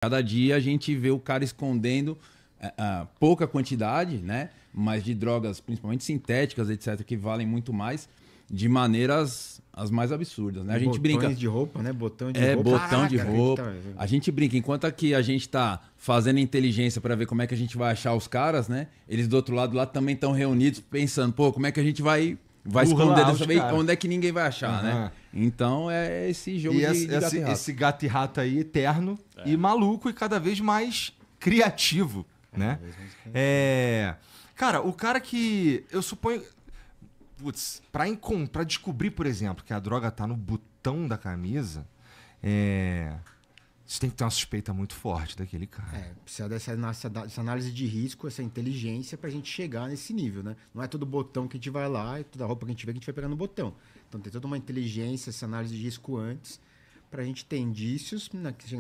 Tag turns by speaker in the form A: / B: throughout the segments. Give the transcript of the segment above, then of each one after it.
A: Cada dia a gente vê o cara escondendo pouca quantidade, né? Mas de drogas, principalmente sintéticas, etc., que valem muito mais, de maneiras as mais absurdas, né? A gente brinca.
B: Botões de roupa, né? Botão de roupa.
A: Botão de
B: Caraca,
A: roupa. A gente brinca, enquanto aqui a gente tá fazendo inteligência para ver como é que a gente vai achar os caras, né? Eles do outro lado lá também estão reunidos pensando, pô, como é que a gente vai esconder dessa vez? Onde é que ninguém vai achar, né? Então é esse jogo de gato e rato.
C: Esse gato e rato aí, eterno e maluco e cada vez mais criativo, né? Cara, o cara que... Eu suponho... Putz, pra descobrir, por exemplo, que a droga tá no botão da camisa, você tem que ter uma suspeita muito forte daquele cara.
B: Precisa dessa análise de risco, essa inteligência pra gente chegar nesse nível, né? Não é todo botão que a gente vai lá e toda roupa que a gente vê que a gente vai pegar no botão. Então tem toda uma inteligência, essa análise de risco antes, pra gente ter indícios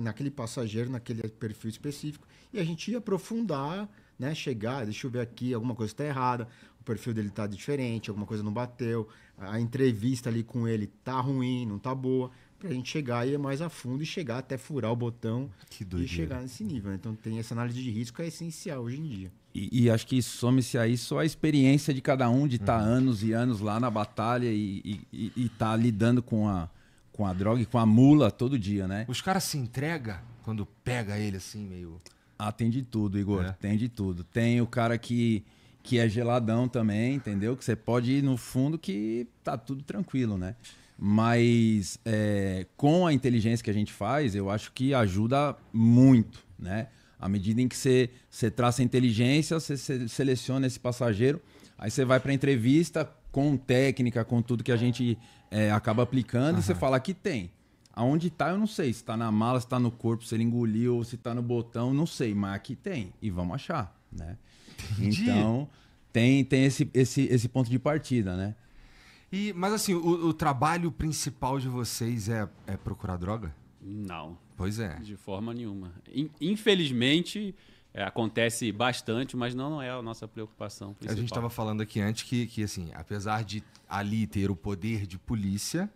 B: naquele passageiro, naquele perfil específico, e a gente aprofundar, né? Chegar, deixa eu ver aqui, alguma coisa está errada, o perfil dele está diferente, alguma coisa não bateu, a entrevista ali com ele tá ruim, não tá boa, pra gente chegar e ir mais a fundo e chegar até furar o botão e chegar nesse nível, né? Então tem essa análise de risco que é essencial hoje em dia.
A: E acho que some-se aí só a experiência de cada um, de estar anos e anos lá na batalha e tá lidando com a droga e com a mula todo dia, né?
C: Os caras se entregam quando pega ele assim, meio...
A: Tem de tudo, Igor. Tem de tudo. Tem o cara que é geladão também, entendeu? Que você pode ir no fundo que tá tudo tranquilo, né? Mas com a inteligência que a gente faz, eu acho que ajuda muito, né? À medida em que você traça a inteligência, você seleciona esse passageiro, aí você vai para a entrevista com técnica, com tudo que a gente acaba aplicando, e você fala, aqui tem. Aonde tá, eu não sei. Se tá na mala, se tá no corpo, se ele engoliu, ou se tá no botão, não sei. Mas aqui tem. E vamos achar, né? Entendi. Então, tem esse ponto de partida, né?
C: Mas assim, o trabalho principal de vocês é procurar droga?
D: Não.
C: Pois é.
D: De forma nenhuma. Infelizmente, acontece bastante, mas não é a nossa preocupação principal.
C: A gente estava falando aqui antes que assim, apesar de ali ter o poder de polícia,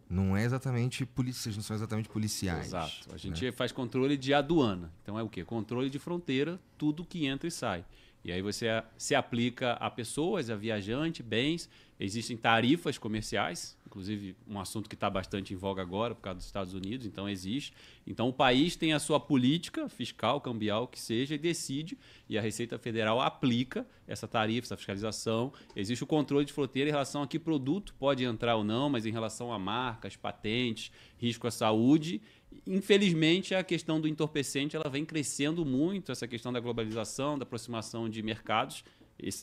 C: não é exatamente polícia, não são exatamente policiais.
D: Exato. A gente faz controle de aduana. Então é o quê? Controle de fronteira, tudo que entra e sai. E aí você se aplica a pessoas, a viajante, bens. Existem tarifas comerciais, inclusive um assunto que está bastante em voga agora por causa dos Estados Unidos, então existe. Então o país tem a sua política fiscal, cambial, que seja, e decide, e a Receita Federal aplica essa tarifa, essa fiscalização. Existe o controle de fronteira em relação a que produto pode entrar ou não, mas em relação a marcas, patentes, risco à saúde. Infelizmente, a questão do entorpecente ela vem crescendo muito, essa questão da globalização, da aproximação de mercados,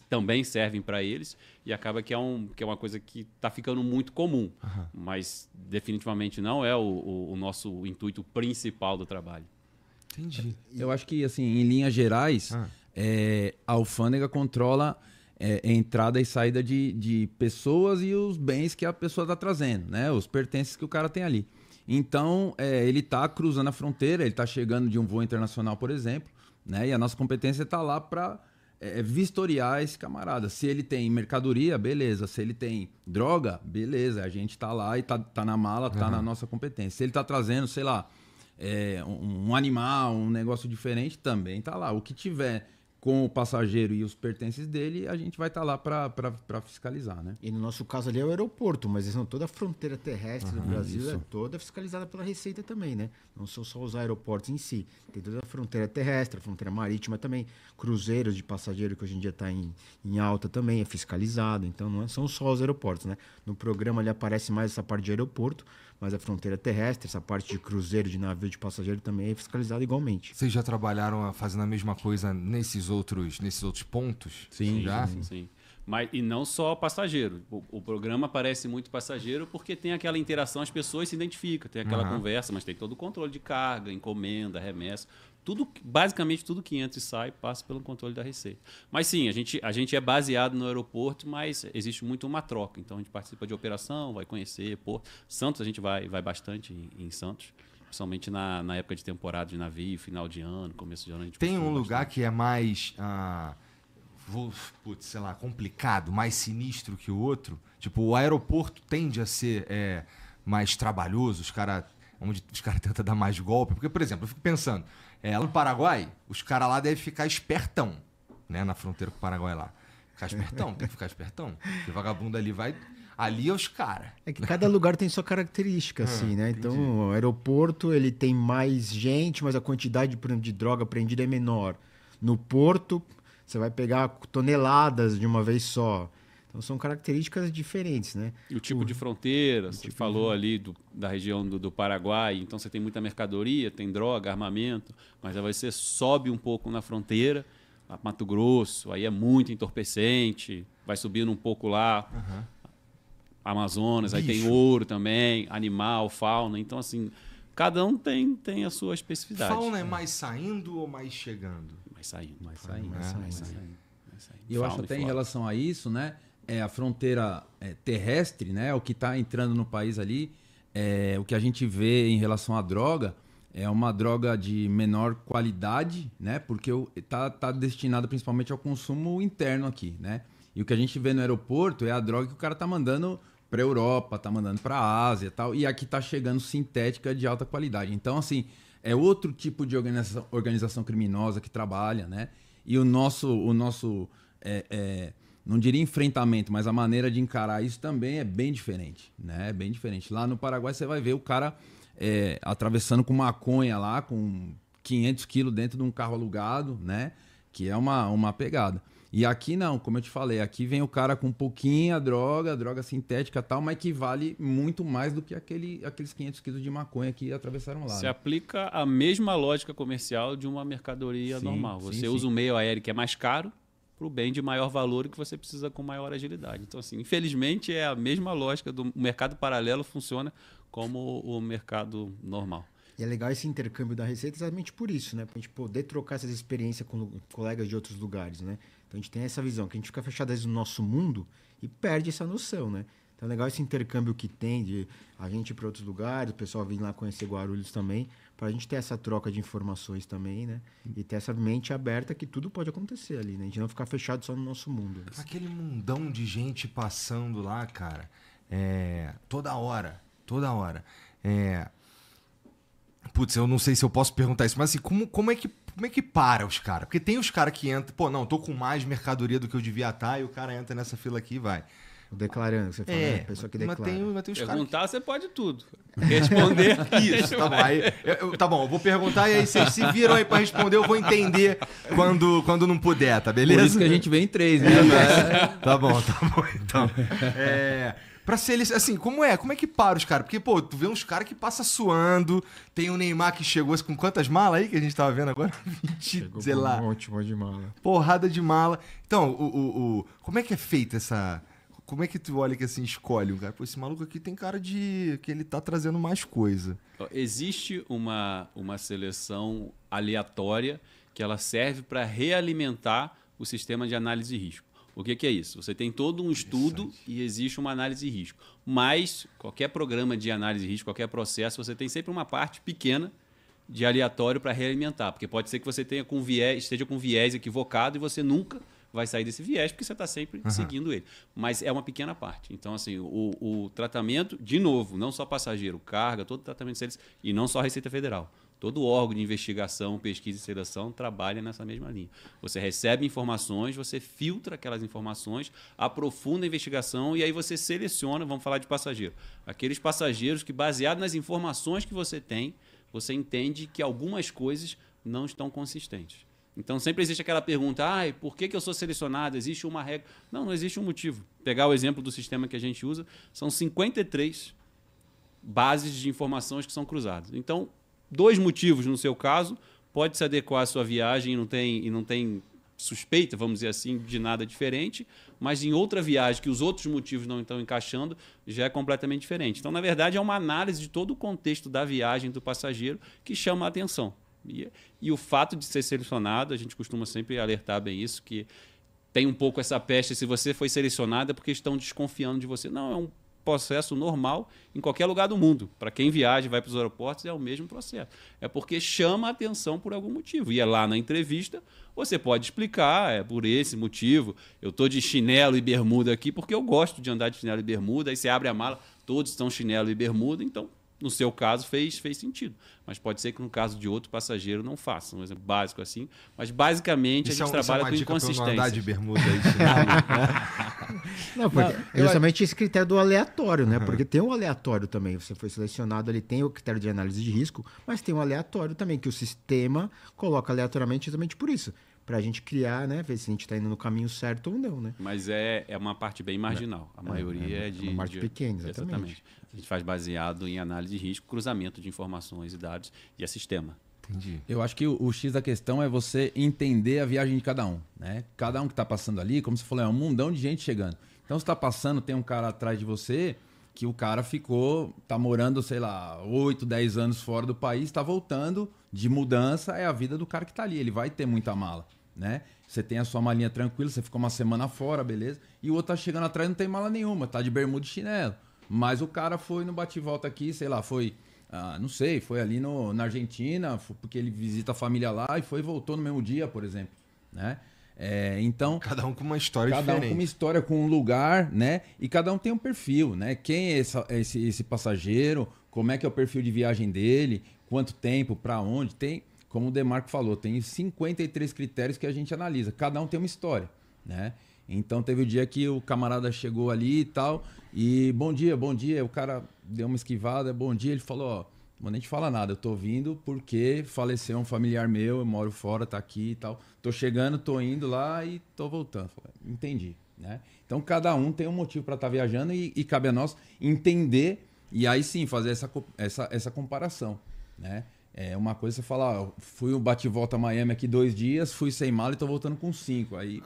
D: também servem para eles, e acaba que é uma coisa que está ficando muito comum, mas definitivamente não é o nosso intuito principal do trabalho.
C: Entendi.
A: Eu acho que, assim, em linhas gerais, a alfândega controla a entrada e saída de pessoas e os bens que a pessoa está trazendo, né? Os pertences que o cara tem ali. Então, ele está cruzando a fronteira, ele está chegando de um voo internacional, por exemplo, né? E a nossa competência está lá para vistoriar esse camarada. Se ele tem mercadoria, beleza. Se ele tem droga, beleza. A gente está lá e tá na mala, tá na nossa competência. Se ele está trazendo, sei lá, um animal, um negócio diferente, também tá lá. O que tiver com o passageiro e os pertences dele, a gente vai estar lá para fiscalizar, né?
B: E no nosso caso ali é o aeroporto, mas toda a fronteira terrestre do Brasil é toda fiscalizada pela Receita também, né? Não são só os aeroportos em si. Tem toda a fronteira terrestre, a fronteira marítima também, cruzeiros de passageiro que hoje em dia está em alta também, é fiscalizado. Então não são só os aeroportos, né? No programa ali aparece mais essa parte de aeroporto, mas a fronteira terrestre, essa parte de cruzeiro, de navio de passageiro também é fiscalizada igualmente.
C: Vocês já trabalharam fazendo a mesma coisa nesses outros pontos?
A: Sim,
C: já?
D: Sim. Mas, e não só passageiro. O programa aparece muito passageiro porque tem aquela interação, as pessoas se identificam, tem aquela conversa, mas tem todo o controle de carga, encomenda, remessa. Basicamente tudo que entra e sai passa pelo controle da Receita. Mas sim, a gente é baseado no aeroporto, mas existe muito uma troca. Então a gente participa de operação, vai conhecer Porto. Santos a gente vai bastante em Santos, principalmente na época de temporada de navio, final de ano, começo de ano. A gente
C: tem um lugar que é mais, sei lá, complicado, mais sinistro que o outro? Tipo, o aeroporto tende a ser mais trabalhoso, os caras onde os caras tentam dar mais golpe. Porque, por exemplo, eu fico pensando, lá no Paraguai, os caras lá devem ficar espertão, né? Na fronteira com o Paraguai lá. Ficar espertão, tem que ficar espertão. Porque vagabundo ali vai... Ali é os caras.
B: É que cada lugar tem sua característica, assim, né? Entendi. Então, o aeroporto, ele tem mais gente, mas a quantidade de droga apreendida é menor. No porto, você vai pegar toneladas de uma vez só. Então, são características diferentes, né?
D: E o tipo de fronteira, você falou ali da região do Paraguai, então você tem muita mercadoria, tem droga, armamento, mas aí você sobe um pouco na fronteira, lá Mato Grosso, aí é muito entorpecente, vai subindo um pouco lá... Amazonas, aí tem ouro também, animal, fauna. Então, assim, cada um tem a sua especificidade.
C: Fauna é mais saindo ou mais chegando?
D: Mais saindo.
A: Mais saindo.
D: E
A: eu acho até em relação a isso, né? A fronteira terrestre, né? O que está entrando no país ali, o que a gente vê em relação à droga, é uma droga de menor qualidade, né? Porque tá destinada principalmente ao consumo interno aqui, né? E o que a gente vê no aeroporto é a droga que o cara tá mandando para a Europa, tá mandando para a Ásia e tal, e aqui tá chegando sintética de alta qualidade. Então, assim, é outro tipo de organização criminosa que trabalha, né? E o nosso não diria enfrentamento, mas a maneira de encarar isso também é bem diferente, né? É bem diferente. Lá no Paraguai você vai ver o cara atravessando com maconha lá, com 500 quilos dentro de um carro alugado, né? Que é uma pegada. E aqui não, como eu te falei, aqui vem o cara com pouquinha droga sintética e tal, mas que vale muito mais do que aqueles 500 quilos de maconha que atravessaram lá.
D: Você aplica a mesma lógica comercial de uma mercadoria normal. Você usa um meio aéreo que é mais caro para o bem de maior valor e que você precisa com maior agilidade. Então, assim, infelizmente é a mesma lógica do mercado paralelo, funciona como o mercado normal.
B: E é legal esse intercâmbio da receita exatamente por isso, né? Para a gente poder trocar essas experiências com colegas de outros lugares, né? Então a gente tem essa visão, que a gente fica fechado no nosso mundo e perde essa noção, né? Então é legal esse intercâmbio que tem de a gente ir para outros lugares, o pessoal vir lá conhecer Guarulhos também, para a gente ter essa troca de informações também, né? E ter essa mente aberta que tudo pode acontecer ali, né? A gente não ficar fechado só no nosso mundo.
C: Aquele mundão de gente passando lá, cara, toda hora. Putz, eu não sei se eu posso perguntar isso, mas assim, como é que para os caras? Porque tem os caras que entram, pô, não, tô com mais mercadoria do que eu devia estar, e o cara entra nessa fila aqui e vai.
B: Declarando, você fala, né? A pessoa que declara.
C: Mas tem os
D: perguntar, você pode tudo. Responder.
C: Isso, tá bom. Aí, tá bom, eu vou perguntar e aí vocês se viram aí pra responder, eu vou entender quando não puder, tá beleza?
A: Por isso que a gente vem em 3, né?
C: Tá bom, então. Pra ser eles, assim, como é que para os caras? Porque, pô, tu vê uns caras que passa suando, tem o Neymar que chegou com quantas malas aí que a gente tava vendo agora? 20, sei lá.
B: Um monte de mala.
C: Porrada de mala. Então, como é que é feita essa... Como é que tu olha que assim, escolhe um cara? Pô, esse maluco aqui tem cara de que ele tá trazendo mais coisa.
D: Existe uma seleção aleatória que ela serve para realimentar o sistema de análise de risco. O que é isso? Você tem todo um estudo e existe uma análise de risco. Mas qualquer programa de análise de risco, qualquer processo, você tem sempre uma parte pequena de aleatório para realimentar. Porque pode ser que você esteja com viés equivocado e você nunca vai sair desse viés, porque você está sempre seguindo ele. Mas é uma pequena parte. Então, assim, o tratamento, de novo, não só passageiro, carga, todo o tratamento de serviço, e não só a Receita Federal. Todo órgão de investigação, pesquisa e seleção trabalha nessa mesma linha. Você recebe informações, você filtra aquelas informações, aprofunda a investigação e aí você seleciona, vamos falar de passageiro, aqueles passageiros que, baseado nas informações que você tem, você entende que algumas coisas não estão consistentes. Então, sempre existe aquela pergunta, por que eu sou selecionado? Existe uma regra? Não existe um motivo. Pegar o exemplo do sistema que a gente usa, são 53 bases de informações que são cruzadas. Então, 2 motivos no seu caso, pode se adequar à sua viagem e não tem suspeita, vamos dizer assim, de nada diferente, mas em outra viagem que os outros motivos não estão encaixando, já é completamente diferente. Então, na verdade, é uma análise de todo o contexto da viagem do passageiro que chama a atenção. E o fato de ser selecionado, a gente costuma sempre alertar bem isso, que tem um pouco essa peste, se você foi selecionado é porque estão desconfiando de você. Não, é um processo normal em qualquer lugar do mundo. Para quem viaja e vai para os aeroportos, é o mesmo processo. É porque chama a atenção por algum motivo. E é lá na entrevista, você pode explicar, é por esse motivo, eu estou de chinelo e bermuda aqui porque eu gosto de andar de chinelo e bermuda, aí você abre a mala, todos estão chinelo e bermuda, então no seu caso fez sentido. Mas pode ser que no caso de outro passageiro não faça. Um exemplo básico assim. Mas basicamente a gente trabalha com inconsistência.
C: Andar de bermuda aí,
B: não, porque é justamente esse critério do aleatório, né? Porque tem o aleatório também. Você foi selecionado, ele tem o critério de análise de risco, mas tem o aleatório também, que o sistema coloca aleatoriamente justamente por isso. Pra gente criar, né? Ver se a gente tá indo no caminho certo ou não, né?
D: Mas é uma parte bem marginal. A maioria é de...
B: Uma parte pequena, exatamente.
D: A gente faz baseado em análise de risco, cruzamento de informações e dados e a sistema.
C: Entendi.
A: Eu acho que o X da questão é você entender a viagem de cada um, né? Cada um que tá passando ali, como você falou, é um mundão de gente chegando. Então, você tá passando, tem um cara atrás de você que o cara tá morando, sei lá, 8, 10 anos fora do país, tá voltando de mudança, é a vida do cara que tá ali. Ele vai ter muita mala, né? Você tem a sua malinha tranquila, você ficou uma semana fora, beleza? E o outro tá chegando atrás e não tem mala nenhuma, tá de bermuda e chinelo. Mas o cara foi no bate-volta aqui, sei lá, foi... não sei, foi ali na Argentina, porque ele visita a família lá e voltou no mesmo dia, por exemplo, né? Então...
C: Cada um com uma história diferente.
A: Cada um com uma história, com um lugar, né? E cada um tem um perfil, né? Quem é esse passageiro, como é que é o perfil de viagem dele, quanto tempo, para onde, tem... Como o Demarco falou, tem 53 critérios que a gente analisa. Cada um tem uma história, né? Então teve o dia que o camarada chegou ali e tal, e bom dia. O cara deu uma esquivada, bom dia. Ele falou, ó, não nem te fala nada, eu tô vindo porque faleceu um familiar meu, eu moro fora, tá aqui e tal. Tô chegando, tô indo lá e tô voltando. Falei, entendi, né? Então cada um tem um motivo para estar viajando e cabe a nós entender e aí sim fazer essa comparação, né? É uma coisa você falar, ó, fui o bate-volta a Miami aqui 2 dias, fui sem mala e tô voltando com 5. Aí,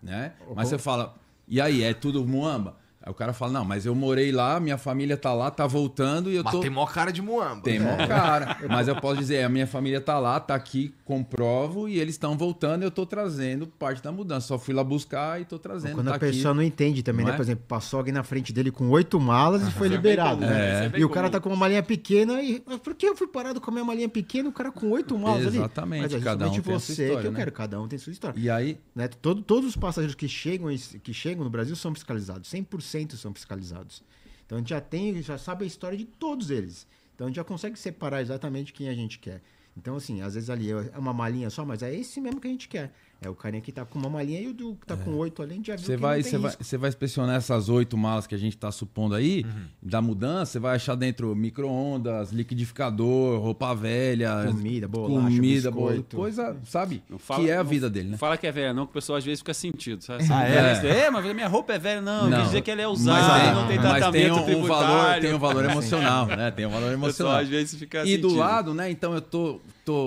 A: né? Mas você fala, e aí, é tudo muamba? Aí o cara fala, não, mas eu morei lá, minha família tá lá, tá voltando e eu tô...
C: Mas tem mó cara de muamba.
A: Tem mó cara. Mas eu posso dizer, a minha família tá lá, tá aqui, comprovo, e eles estão voltando e eu tô trazendo parte da mudança. Só fui lá buscar e tô trazendo.
B: Quando
A: tá
B: a pessoa
A: aqui.
B: não entende também,
A: Não
B: né?
A: é?
B: Por exemplo, passou alguém na frente dele com 8 malas e foi liberado, né? E o cara tá com uma malinha pequena e... Por que eu fui parado com a minha malinha pequena e o cara com 8 malas ali?
A: Exatamente,
B: Mas é
A: cada um
B: justamente
A: tem a sua
B: você
A: história,
B: que eu
A: né?
B: quero, cada um tem sua história.
A: E aí...
B: Né? Todos os passageiros que chegam no Brasil são fiscalizados, 100% são fiscalizados. Então a gente já sabe a história de todos eles. Então a gente já consegue separar exatamente quem a gente quer. Então, assim, às vezes ali é uma malinha só, mas é esse mesmo que a gente quer. É o carinha que tá com uma malinha e o que tá com 8 ali, a gente já viu que não tem risco.
A: Você vai inspecionar essas 8 malas que a gente tá supondo aí, da mudança, você vai achar dentro micro-ondas, liquidificador, roupa velha,
B: comida, bolacha, biscoito.
A: coisa, sabe?
D: Fala,
A: que é a vida dele, né?
D: Não fala que é velha não, que o pessoal às vezes fica sentido, sabe? Mas a minha roupa é velha. Não, quer dizer que ela é usada, não tem tratamento
A: mas tem um valor emocional, né? Tem um valor
D: O pessoal
A: emocional.
D: às vezes fica
A: E
D: sentido.
A: do lado, né? Então eu tô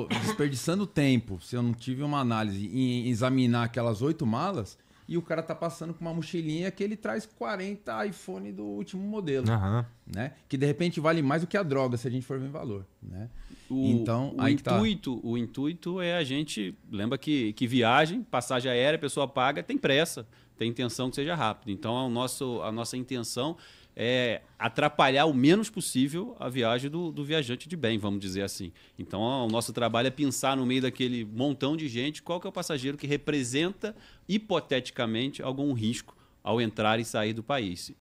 A: desperdiçando tempo, se eu não tive uma análise em examinar aquelas 8 malas, e o cara tá passando com uma mochilinha que ele traz 40 iPhone do último modelo, né? Que de repente vale mais do que a droga, se a gente for ver em valor, né? Então,
D: O intuito é a gente... Lembra que viagem, passagem aérea, a pessoa paga, tem pressa, tem intenção que seja rápido. Então, a nossa intenção é atrapalhar o menos possível a viagem do viajante de bem, vamos dizer assim. Então, o nosso trabalho é pensar no meio daquele montão de gente qual que é o passageiro que representa, hipoteticamente, algum risco ao entrar e sair do país.